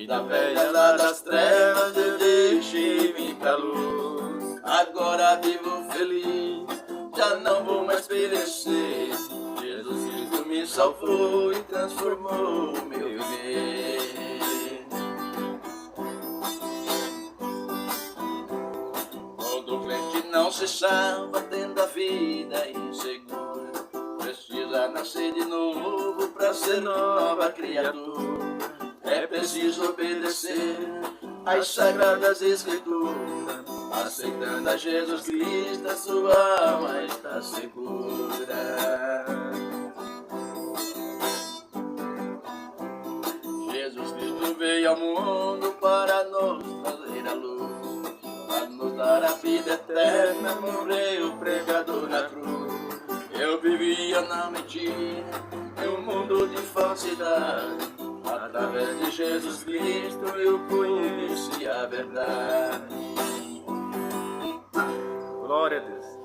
Vida velha lá das trevas eu deixei vir pra luz. Agora vivo feliz, já não vou mais perecer. Jesus Cristo me salvou e transformou o meu viver. Todo crente não se salva tendo a vida insegura. Precisa nascer de novo pra ser nova criatura. É preciso obedecer às sagradas escrituras. Aceitando a Jesus Cristo, a sua alma está segura. Jesus Cristo veio ao mundo para nos trazer a luz, para nos dar a vida eterna, morreu o pregador na cruz. Eu vivia na mentira, em um mundo de falsidade. Através de Jesus Cristo eu conheci a verdade. Glória a Deus.